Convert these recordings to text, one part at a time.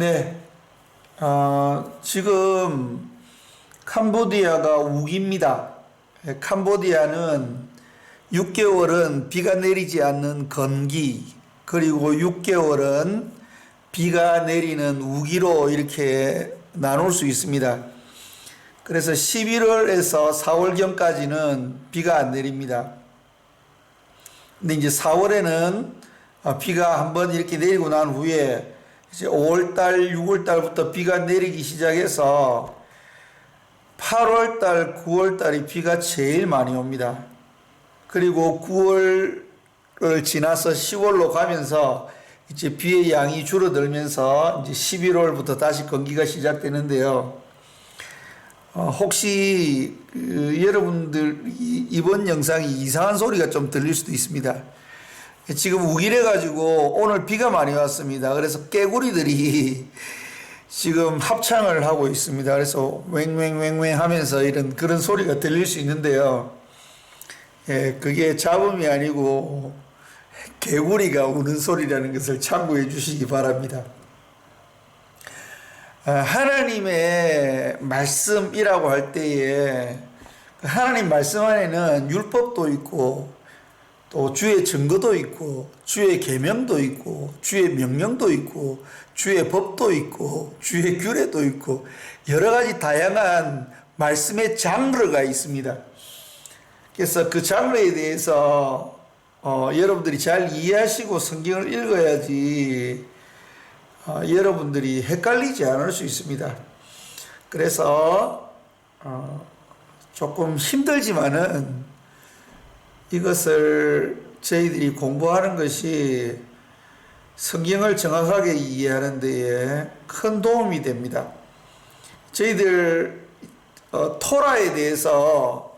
네, 지금 캄보디아가 우기입니다. 캄보디아는 6개월은 비가 내리지 않는 건기, 그리고 6개월은 비가 내리는 우기로 이렇게 나눌 수 있습니다. 그래서 11월에서 4월경까지는 비가 안 내립니다. 근데 이제 4월에는 비가 한번 이렇게 내리고 난 후에 이제 5월달, 6월달부터 비가 내리기 시작해서 8월달, 9월달이 비가 제일 많이 옵니다. 그리고 9월을 지나서 10월로 가면서 이제 비의 양이 줄어들면서 이제 11월부터 다시 건기가 시작되는데요. 혹시 여러분들 이번 영상이 이상한 소리가 좀 들릴 수도 있습니다. 지금 우기래 가지고 오늘 비가 많이 왔습니다. 그래서 깨구리들이 지금 합창을 하고 있습니다. 그래서 왱왱왱왱 하면서 이런 그런 소리가 들릴 수 있는데요. 그게 잡음이 아니고 개구리가 우는 소리라는 것을 참고해 주시기 바랍니다. 하나님의 말씀이라고 할 때에 하나님 말씀 안에는 율법도 있고 또 주의 증거도 있고 주의 계명도 있고 주의 명령도 있고 주의 법도 있고 주의 규례도 있고 여러 가지 다양한 말씀의 장르가 있습니다. 그래서 그 장르에 대해서 여러분들이 잘 이해하시고 성경을 읽어야지 여러분들이 헷갈리지 않을 수 있습니다. 그래서 조금 힘들지만은 이것을 저희들이 공부하는 것이 성경을 정확하게 이해하는 데에 큰 도움이 됩니다. 저희들 토라에 대해서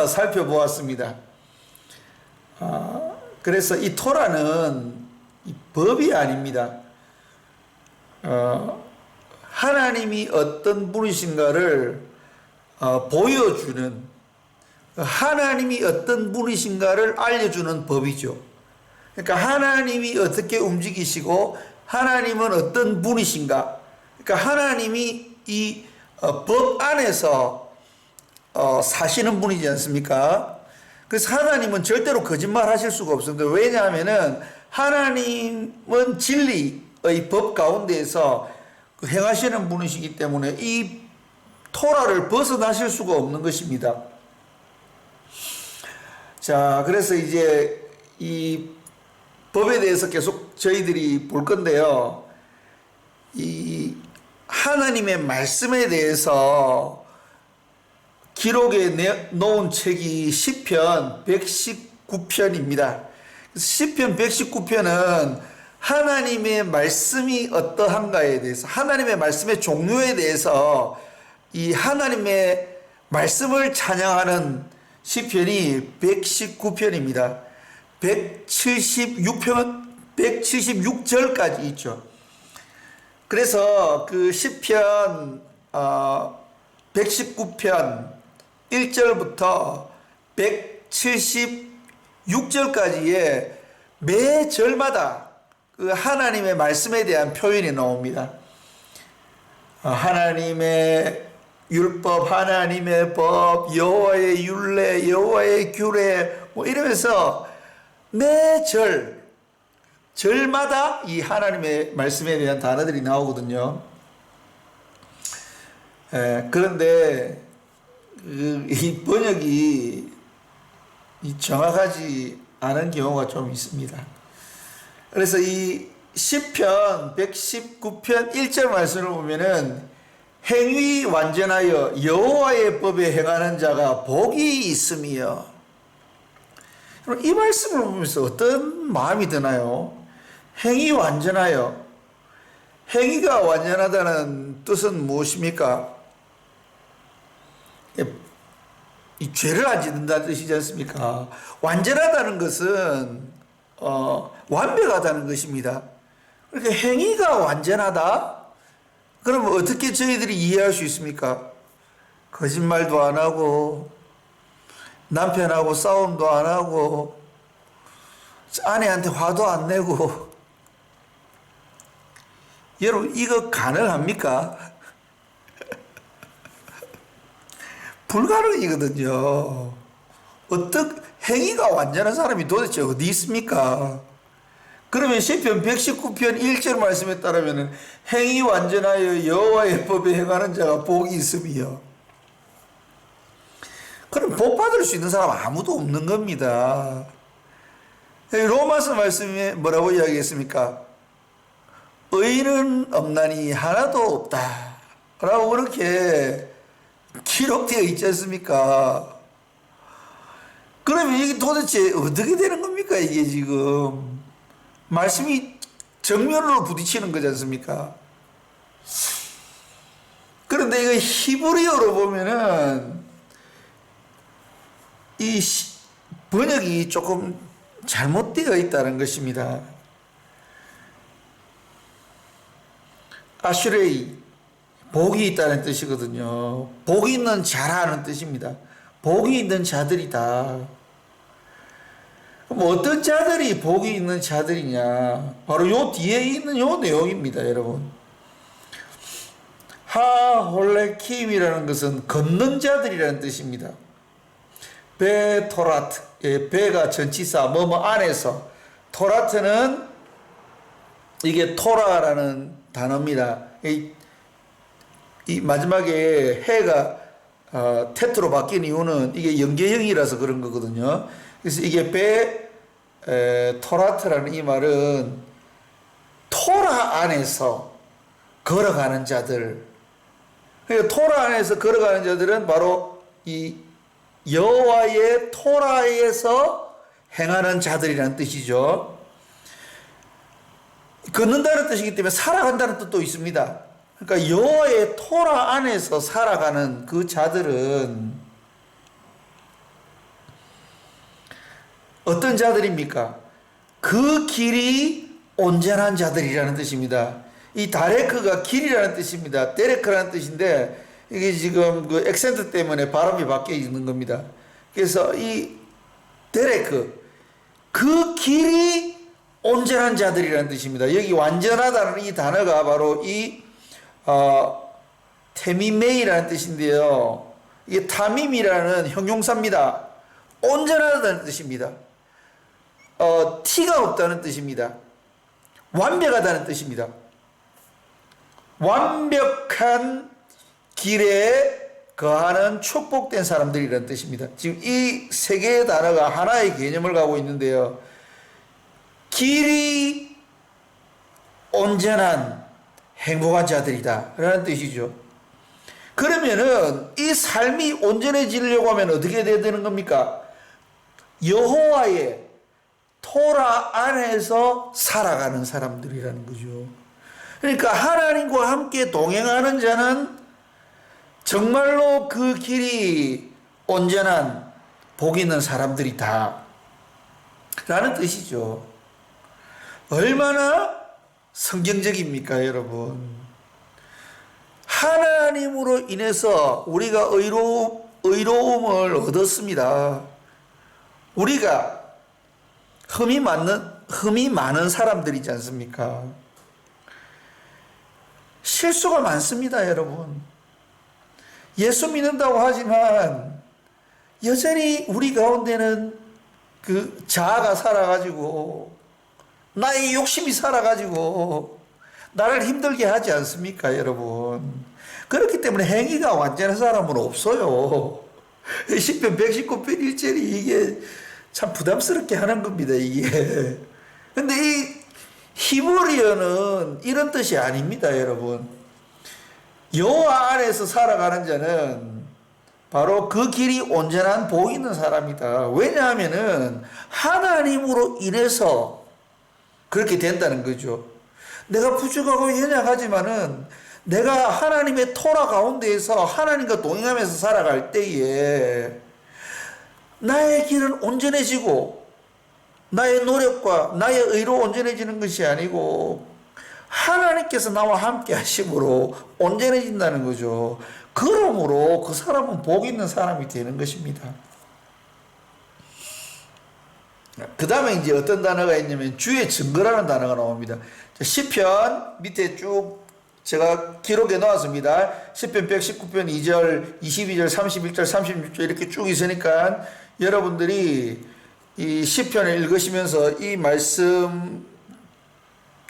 살펴보았습니다. 그래서 이 토라는 법이 아닙니다. 하나님이 어떤 분이신가를 보여주는, 하나님이 어떤 분이신가를 알려주는 법이죠. 그러니까 하나님이 어떻게 움직이시고 하나님은 어떤 분이신가, 그러니까 하나님이 이 법 안에서 사시는 분이지 않습니까? 그래서 하나님은 절대로 거짓말 하실 수가 없습니다. 왜냐하면은 하나님은 진리의 법 가운데에서 행하시는 분이시기 때문에 이 토라를 벗어나실 수가 없는 것입니다. 자, 그래서 이제 이 법에 대해서 계속 저희들이 볼 건데요. 이 하나님의 말씀에 대해서 기록해 놓은 책이 시편 119편입니다. 시편 119편은 하나님의 말씀이 어떠한가에 대해서, 하나님의 말씀의 종류에 대해서 이 하나님의 말씀을 찬양하는 시편이 119편입니다. 176절까지 있죠. 그래서 그 시편 119편 1절부터 176절까지의 매 절마다 그 하나님의 말씀에 대한 표현이 나옵니다. 하나님의 율법, 하나님의 법, 여호와의 율례, 여호와의 규례 뭐 이러면서 매 절마다 이 하나님의 말씀에 대한 단어들이 나오거든요. 그런데 이 번역이 정확하지 않은 경우가 좀 있습니다. 그래서 이 시편 119편 1절 말씀을 보면은 행위 완전하여 여호와의 법에 행하는 자가 복이 있으며, 이 말씀을 보면서 어떤 마음이 드나요? 행위 완전하여, 행위가 완전하다는 뜻은 무엇입니까? 이 죄를 안 짓는다는 뜻이지 않습니까? 완전하다는 것은 완벽하다는 것입니다. 그러니까 행위가 완전하다? 그럼 어떻게 저희들이 이해할 수 있습니까? 거짓말도 안 하고 남편하고 싸움도 안 하고 아내한테 화도 안 내고 여러분, 이거 가능합니까? 불가능이거든요. 행위가 완전한 사람이 도대체 어디 있습니까? 그러면 시편 119편 1절 말씀에 따르면 행위 완전하여 여호와의 법에 행하는 자가 복이 있음이요. 그럼 복 받을 수 있는 사람 아무도 없는 겁니다. 로마서 말씀에 뭐라고 이야기했습니까? 의인은 없나니 하나도 없다 라고 그렇게 기록되어 있지 않습니까? 그러면 이게 도대체 어떻게 되는 겁니까? 이게 지금 말씀이 정면으로 부딪히는 거지 않습니까? 그런데 이거 히브리어로 보면은 이 번역이 조금 잘못되어 있다는 것입니다. 아슈레이, 복이 있다는 뜻이거든요. 복이 있는 자라는 뜻입니다. 복이 있는 자들이다. 그럼 어떤 자들이 복이 있는 자들이냐? 바로 요 뒤에 있는 요 내용입니다, 여러분. 하홀레킴이라는 것은 걷는 자들이라는 뜻입니다. 베토라트, 베가 전치사, 뭐뭐 안에서, 토라트는 이게 토라라는 단어입니다. 이 마지막에 해가 테트로 바뀐 이유는 이게 연계형이라서 그런 거거든요. 그래서 이게 토라트라는 이 말은 토라 안에서 걸어가는 자들. 그러니까 토라 안에서 걸어가는 자들은 바로 이 여호와의 토라에서 행하는 자들이라는 뜻이죠. 걷는다는 뜻이기 때문에 살아간다는 뜻도 있습니다. 그러니까 여호와의 토라 안에서 살아가는 그 자들은 어떤 자들입니까? 그 길이 온전한 자들이라는 뜻입니다. 이 다레크가 길이라는 뜻입니다. 데레크라는 뜻인데 이게 지금 그 액센트 때문에 발음이 바뀌어 있는 겁니다. 그래서 이 데레크, 그 길이 온전한 자들이라는 뜻입니다. 여기 완전하다는 이 단어가 바로 이 테미메이라는 뜻인데요. 이게 타밈이라는 형용사입니다. 온전하다는 뜻입니다. 티가 없다는 뜻입니다. 완벽하다는 뜻입니다. 완벽한 길에 거하는 축복된 사람들이라는 뜻입니다. 지금 이 세 개의 단어가 하나의 개념을 가고 있는데요. 길이 온전한 행복한 자들이다 라는 뜻이죠. 그러면은 이 삶이 온전해지려고 하면 어떻게 돼야 되는 겁니까? 여호와의 토라 안에서 살아가는 사람들이라는 거죠. 그러니까 하나님과 함께 동행하는 자는 정말로 그 길이 온전한 복 있는 사람들이다 라는 뜻이죠. 얼마나 성경적입니까, 여러분? 하나님으로 인해서 우리가 의로움을 얻었습니다. 우리가 흠이 많은 사람들이지 않습니까? 실수가 많습니다, 여러분. 예수 믿는다고 하지만 여전히 우리 가운데는 그 자아가 살아가지고 나의 욕심이 살아가지고 나를 힘들게 하지 않습니까, 여러분? 그렇기 때문에 행위가 완전한 사람은 없어요. 시편 119편 1절이 이게 참 부담스럽게 하는 겁니다, 이게. 근데 이 히브리어는 이런 뜻이 아닙니다, 여러분. 여호와 안에서 살아가는 자는 바로 그 길이 온전한 복 있는 사람이다. 왜냐하면은 하나님으로 인해서 그렇게 된다는 거죠. 내가 부족하고 연약하지만은 내가 하나님의 토라 가운데에서 하나님과 동행하면서 살아갈 때에 나의 길은 온전해지고 나의 노력과 나의 의로 온전해지는 것이 아니고 하나님께서 나와 함께 하심으로 온전해진다는 거죠. 그러므로 그 사람은 복 있는 사람이 되는 것입니다. 그 다음에 이제 어떤 단어가 있냐면 주의 증거라는 단어가 나옵니다. 시편 밑에 쭉 제가 기록해 놓았습니다. 10편 119편 2절, 22절, 31절, 36절 이렇게 쭉 있으니까 여러분들이 이 10편을 읽으시면서 이 말씀,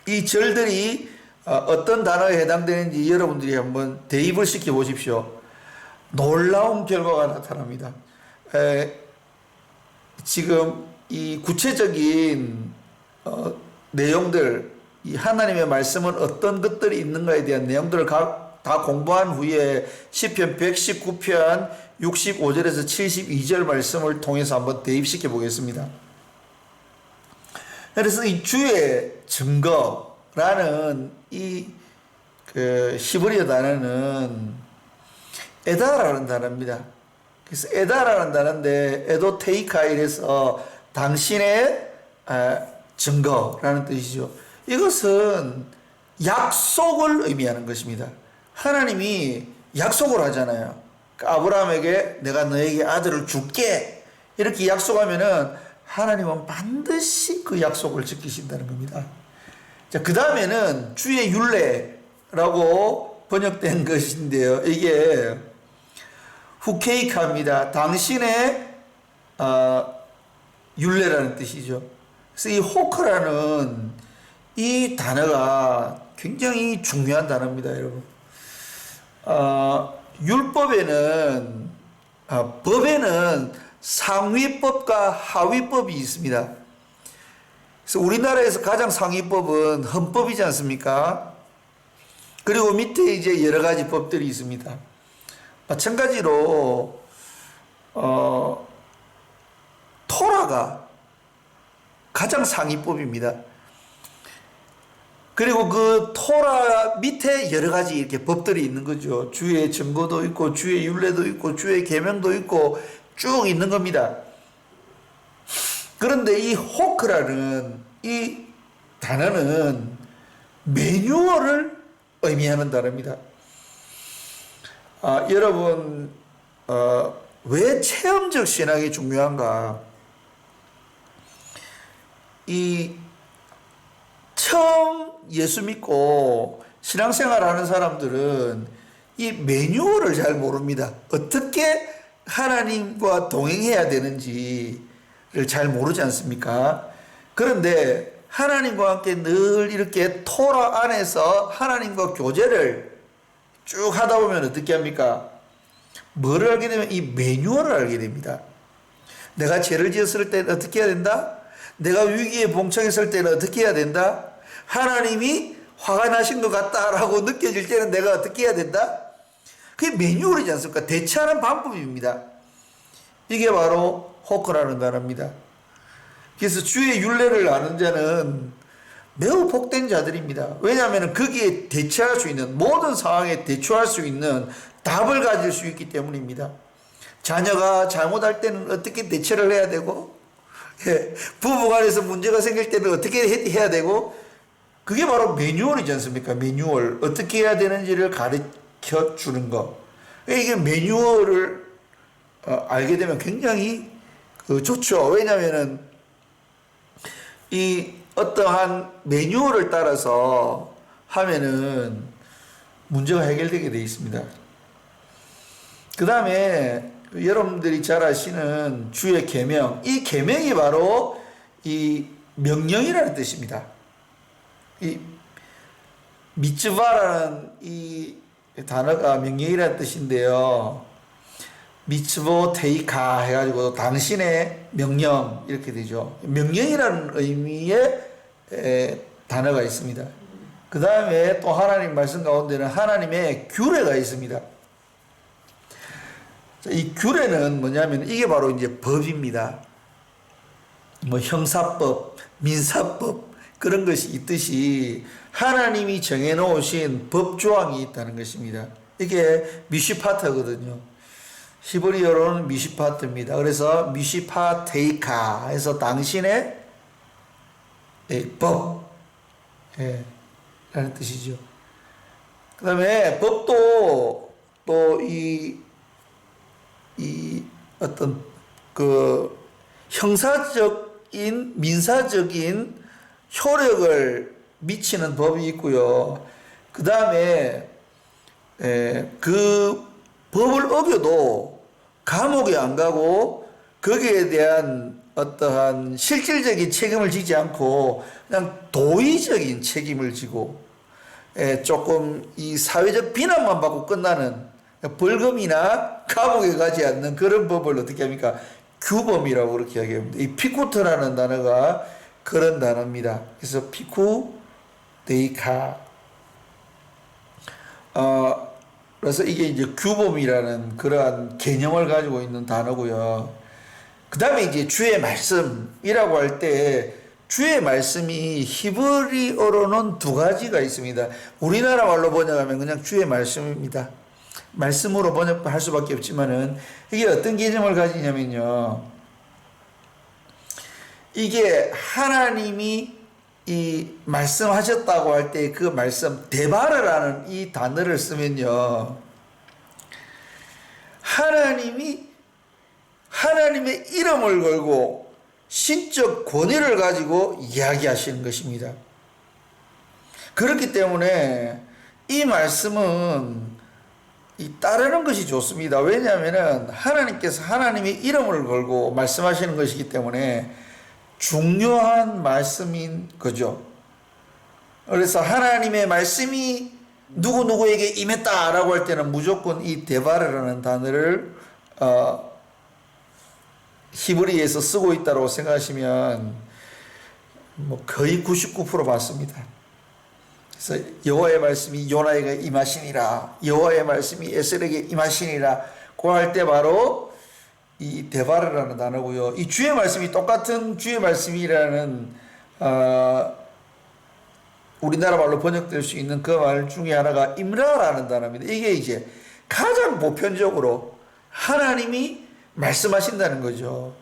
이 절들이 어떤 단어에 해당되는지 여러분들이 한번 대입을 시켜 보십시오. 놀라운 결과가 나타납니다. 지금 이 구체적인 내용들, 이 하나님의 말씀은 어떤 것들이 있는가에 대한 내용들을 다 공부한 후에 시편 119편 65절에서 72절 말씀을 통해서 한번 대입시켜 보겠습니다. 그래서 이 주의 증거라는 이 히브리어 단어는 에다라는 단어입니다. 그래서 에다라는 단어인데 에도테이카 이래서 당신의 증거라는 뜻이죠. 이것은 약속을 의미하는 것입니다. 하나님이 약속을 하잖아요. 아브라함에게 내가 너에게 아들을 줄게 이렇게 약속하면은 하나님은 반드시 그 약속을 지키신다는 겁니다. 자, 그 다음에는 주의 율례라고 번역된 것인데요. 이게 후케이카입니다. 당신의 율례라는 뜻이죠. 그래서 이 호크라는 이 단어가 굉장히 중요한 단어입니다, 여러분. 율법에는 법에는 상위법과 하위법이 있습니다. 그래서 우리나라에서 가장 상위법은 헌법이지 않습니까? 그리고 밑에 이제 여러 가지 법들이 있습니다. 마찬가지로 토라가 가장 상위법입니다. 그리고 그 토라 밑에 여러 가지 이렇게 법들이 있는 거죠. 주의 증거도 있고 주의 율례도 있고 주의 계명도 있고 쭉 있는 겁니다. 그런데 이 호크라는 이 단어는 매뉴얼을 의미하는 단어입니다. 여러분 왜 체험적 신학이 중요한가? 이 처음 예수 믿고 신앙생활 하는 사람들은 이 매뉴얼을 잘 모릅니다. 어떻게 하나님과 동행해야 되는지를 잘 모르지 않습니까? 그런데 하나님과 함께 늘 이렇게 토라 안에서 하나님과 교제를 쭉 하다 보면 어떻게 합니까? 뭐를 알게 되면 이 매뉴얼을 알게 됩니다. 내가 죄를 지었을 때는 어떻게 해야 된다? 내가 위기에 봉착했을 때는 어떻게 해야 된다? 하나님이 화가 나신 것 같다라고 느껴질 때는 내가 어떻게 해야 된다? 그게 매뉴얼이지 않습니까? 대처하는 방법입니다. 이게 바로 호크라는 단어입니다. 그래서 주의 율례를 아는 자는 매우 복된 자들입니다. 왜냐하면 거기에 대처할 수 있는, 모든 상황에 대처할 수 있는 답을 가질 수 있기 때문입니다. 자녀가 잘못할 때는 어떻게 대처를 해야 되고, 부부간에서 문제가 생길 때는 어떻게 해야 되고, 그게 바로 매뉴얼이지 않습니까? 매뉴얼. 어떻게 해야 되는지를 가르쳐 주는 거. 이게 매뉴얼을 알게 되면 굉장히 좋죠. 왜냐하면은 이 어떠한 매뉴얼을 따라서 하면은 문제가 해결되게 되어 있습니다. 그 다음에 여러분들이 잘 아시는 주의 계명, 이 계명이 바로 이 명령이라는 뜻입니다. 이 미츠바라는 이 단어가 명령이라는 뜻인데요. 미츠보 테이카 해가지고 당신의 명령 이렇게 되죠. 명령이라는 의미의 단어가 있습니다. 그 다음에 또 하나님 말씀 가운데는 하나님의 규례가 있습니다. 이 규례는 뭐냐면 이게 바로 이제 법입니다. 뭐 형사법, 민사법 그런 것이 있듯이 하나님이 정해놓으신 법조항이 있다는 것입니다. 이게 미시파트거든요. 히브리어로는 미시파트입니다. 그래서 미시파테이카 해서 당신의 법 라는 뜻이죠. 그 다음에 법도 또 이 어떤 그 형사적인 민사적인 효력을 미치는 법이 있고요. 그 다음에 그 법을 어겨도 감옥에 안 가고 거기에 대한 어떠한 실질적인 책임을 지지 않고 그냥 도의적인 책임을 지고 조금 이 사회적 비난만 받고 끝나는 벌금이나 감옥에 가지 않는 그런 법을 어떻게 합니까? 규범이라고 그렇게 이야기합니다. 이 피쿠트라는 단어가 그런 단어입니다. 그래서 피쿠 데이카. 그래서 이게 이제 규범이라는 그러한 개념을 가지고 있는 단어고요. 그 다음에 이제 주의 말씀이라고 할 때 주의 말씀이 히브리어로는 두 가지가 있습니다. 우리나라 말로 번역하면 그냥 주의 말씀입니다. 말씀으로 번역할 수밖에 없지만은 이게 어떤 개념을 가지냐면요. 이게 하나님이 이 말씀하셨다고 할 때 그 말씀 데바르라는 이 단어를 쓰면요. 하나님의 이름을 걸고 신적 권위를 가지고 이야기하시는 것입니다. 그렇기 때문에 이 말씀은 따르는 것이 좋습니다. 왜냐하면 하나님께서 하나님의 이름을 걸고 말씀하시는 것이기 때문에 중요한 말씀인 거죠. 그래서 하나님의 말씀이 누구누구에게 임했다라고 할 때는 무조건 이 데바르라는 단어를 히브리에서 쓰고 있다고 생각하시면 거의 99% 맞습니다. 그래서 여호와의 말씀이 요나에게 임하시니라, 여호와의 말씀이 에셀에게 임하시니라 그 할 때 바로 이 데바르라는 단어고요. 이 주의 말씀이 똑같은 주의 말씀이라는 우리나라 말로 번역될 수 있는 그 말 중에 하나가 임라라는 단어입니다. 이게 이제 가장 보편적으로 하나님이 말씀하신다는 거죠.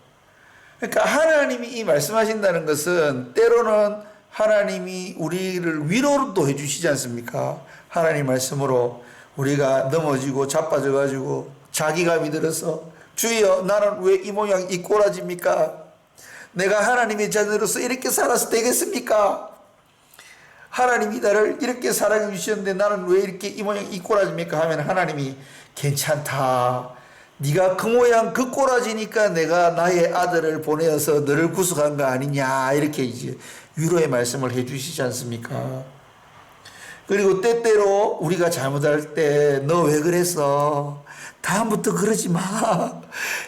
그러니까 하나님이 이 말씀하신다는 것은 때로는 하나님이 우리를 위로도 해주시지 않습니까? 하나님 말씀으로 우리가 넘어지고 자빠져 가지고 자기감이 들어서 주여 나는 왜 이 모양 이 꼬라집니까? 내가 하나님의 자녀로서 이렇게 살아서 되겠습니까? 하나님이 나를 이렇게 사랑해 주셨는데 나는 왜 이렇게 이 모양 이 꼬라집니까? 하면 하나님이 괜찮다. 네가 그 모양 그 꼬라지니까 내가 나의 아들을 보내어서 너를 구속한 거 아니냐 이렇게 이제 위로의 말씀을 해주시지 않습니까? 그리고 때때로 우리가 잘못할 때 너 왜 그랬어? 다음부터 그러지 마.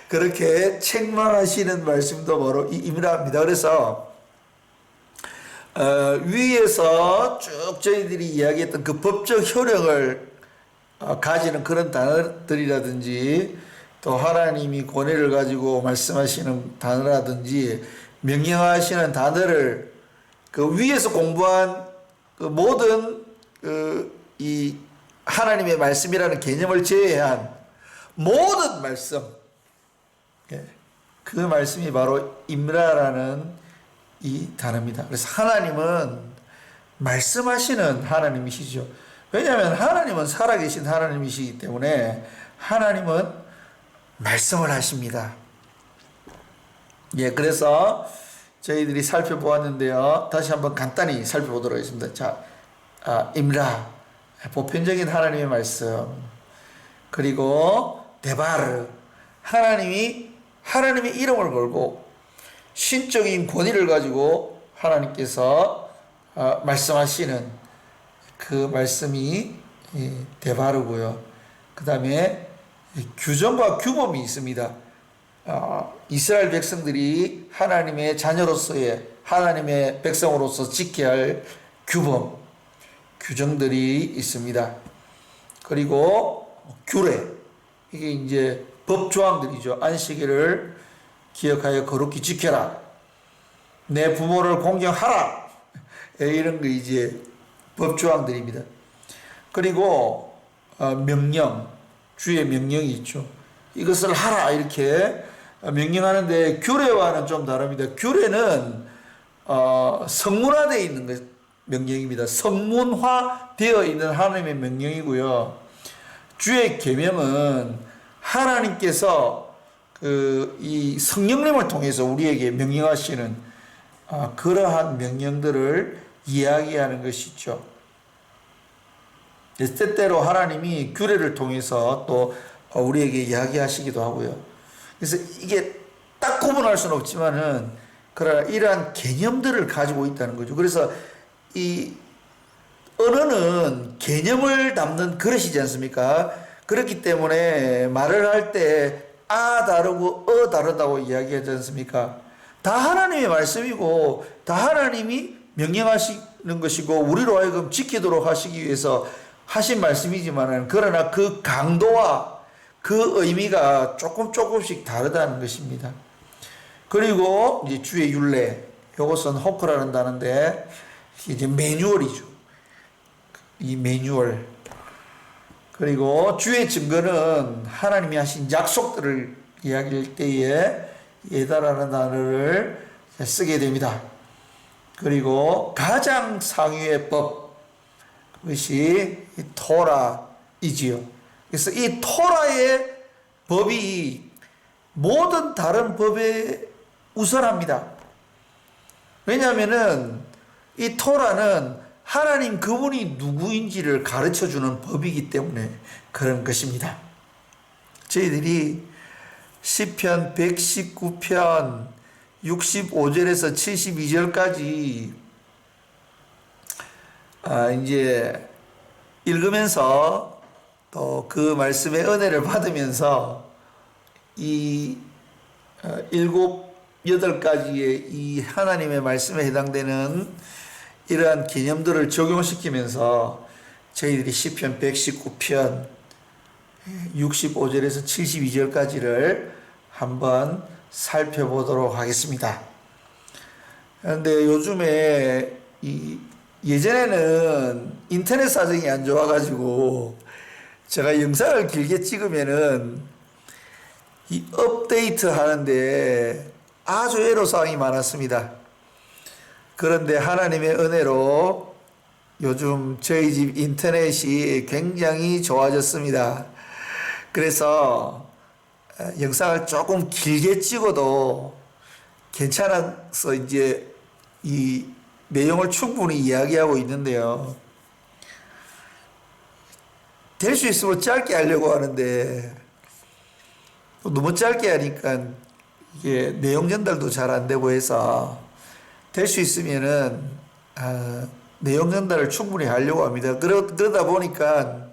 그렇게 책망하시는 말씀도 바로 이 임라입니다. 그래서 위에서 쭉 저희들이 이야기했던 그 법적 효력을 가지는 그런 단어들이라든지 또 하나님이 권위를 가지고 말씀하시는 단어라든지 명령하시는 단어를 그 위에서 공부한 그 모든 이 하나님의 말씀이라는 개념을 제외한 모든 말씀, 그 말씀이 바로 임라라는 이 단어입니다. 그래서 하나님은 말씀하시는 하나님이시죠. 왜냐하면 하나님은 살아계신 하나님이시기 때문에 하나님은 말씀을 하십니다. 그래서 저희들이 살펴보았는데요. 다시 한번 간단히 살펴보도록 하겠습니다. 자, 임라, 보편적인 하나님의 말씀. 그리고 데바르, 하나님의 이름을 걸고 신적인 권위를 가지고 하나님께서 말씀하시는 그 말씀이 데바르고요. 그 다음에 규정과 규범이 있습니다. 이스라엘 백성들이 하나님의 자녀로서의 하나님의 백성으로서 지켜야 할 규범, 규정들이 있습니다. 그리고 규례, 이게 이제 법조항들이죠. 안식일을 기억하여 거룩히 지켜라. 내 부모를 공경하라. 이런 거 이제 법조항들입니다. 그리고 명령, 주의 명령이 있죠. 이것을 하라 이렇게 명령하는데 규례와는 좀 다릅니다. 규례는 성문화되어 있는 것, 명령입니다. 성문화되어 있는 하나님의 명령이고요. 주의 계명은 하나님께서 이 성령님을 통해서 우리에게 명령하시는 그러한 명령들을 이야기하는 것이죠. 때때로 하나님이 규례를 통해서 또 우리에게 이야기하시기도 하고요. 그래서 이게 딱 구분할 수는 없지만은 그러나 이러한 개념들을 가지고 있다는 거죠. 그래서 이 언어는 개념을 담는 그릇이지 않습니까? 그렇기 때문에 말을 할 때 다르고 다르다고 이야기하지 않습니까? 다 하나님의 말씀이고 다 하나님이 명령하시는 것이고 우리로 하여금 지키도록 하시기 위해서 하신 말씀이지만 그러나 그 강도와 그 의미가 조금씩 다르다는 것입니다. 그리고 이제 주의 율례, 이것은 호크라는 단어인데 이제 매뉴얼이죠. 이 매뉴얼. 그리고 주의 증거는 하나님이 하신 약속들을 이야기할 때에 예다라는 단어를 쓰게 됩니다. 그리고 가장 상위의 법, 그것이 토라이지요. 그래서 이 토라의 법이 모든 다른 법에 우선합니다. 왜냐하면은 이 토라는 하나님 그분이 누구인지를 가르쳐주는 법이기 때문에 그런 것입니다. 저희들이 시편 119편 65절에서 72절까지 이제 읽으면서 또 그 말씀의 은혜를 받으면서 이 7, 8가지의 이 하나님의 말씀에 해당되는 이러한 개념들을 적용시키면서 저희들이 시편 119편 65절에서 72절까지를 한번 살펴보도록 하겠습니다. 그런데 요즘에 예전에는 인터넷 사정이 안 좋아가지고 제가 영상을 길게 찍으면은 이 업데이트 하는데 아주 애로사항이 많았습니다. 그런데 하나님의 은혜로 요즘 저희 집 인터넷이 굉장히 좋아졌습니다. 그래서 영상을 조금 길게 찍어도 괜찮아서 이제 이 내용을 충분히 이야기하고 있는데요. 될 수 있으면 짧게 하려고 하는데 너무 짧게 하니까 이게 내용 전달도 잘 안 되고 해서 될 수 있으면은 내용 전달을 충분히 하려고 합니다. 그러다 보니까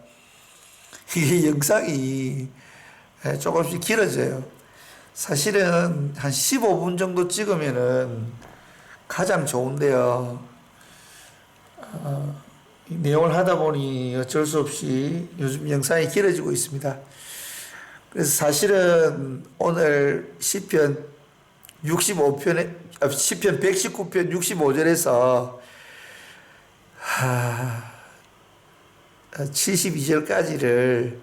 이게 영상이 조금씩 길어져요. 사실은 한 15분 정도 찍으면은 가장 좋은데요. 내용을 하다 보니 어쩔 수 없이 요즘 영상이 길어지고 있습니다. 그래서 사실은 오늘 시편 119편 65절에서 72절까지를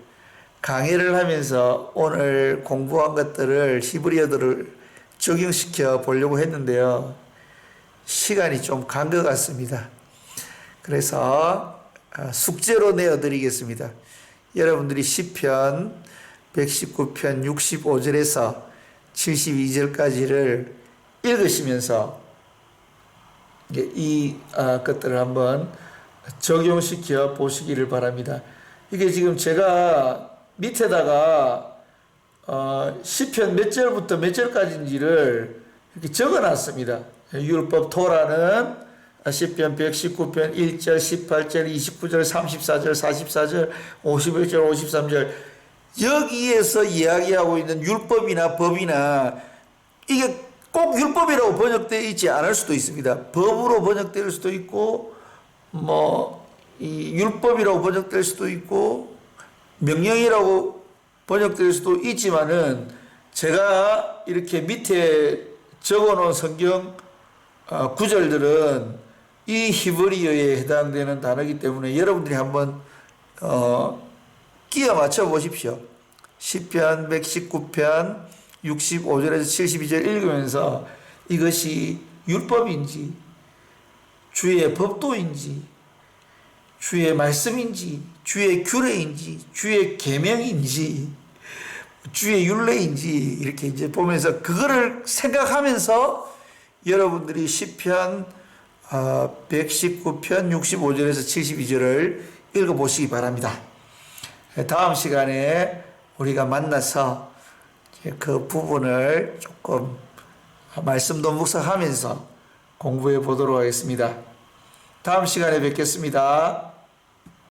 강해를 하면서 오늘 공부한 것들을 히브리어들을 적용시켜 보려고 했는데요. 시간이 좀 간 것 같습니다. 그래서 숙제로 내어드리겠습니다. 여러분들이 시편 119편 65절에서 72절까지를 읽으시면서 이 것들을 한번 적용시켜 보시기를 바랍니다. 이게 지금 제가 밑에다가 시편 몇 절부터 몇 절까지인지를 이렇게 적어 놨습니다. 율법 토라는 시편 119편 1절, 18절, 29절, 34절, 44절, 51절, 53절 여기에서 이야기하고 있는 율법이나 법이나 이게 꼭 율법이라고 번역되어 있지 않을 수도 있습니다. 법으로 번역될 수도 있고 이 율법이라고 번역될 수도 있고 명령이라고 번역될 수도 있지만은 제가 이렇게 밑에 적어놓은 성경 구절들은 이 히브리어에 해당되는 단어이기 때문에 여러분들이 한번 끼워 맞춰 보십시오. 시편 119편 65절에서 72절 읽으면서 이것이 율법인지 주의 법도인지 주의 말씀인지 주의 규례인지 주의 계명인지 주의 율례인지 이렇게 이제 보면서 그거를 생각하면서 여러분들이 시편 119편 65절에서 72절을 읽어보시기 바랍니다. 다음 시간에 우리가 만나서 그 부분을 조금 말씀도 묵상하면서 공부해 보도록 하겠습니다. 다음 시간에 뵙겠습니다.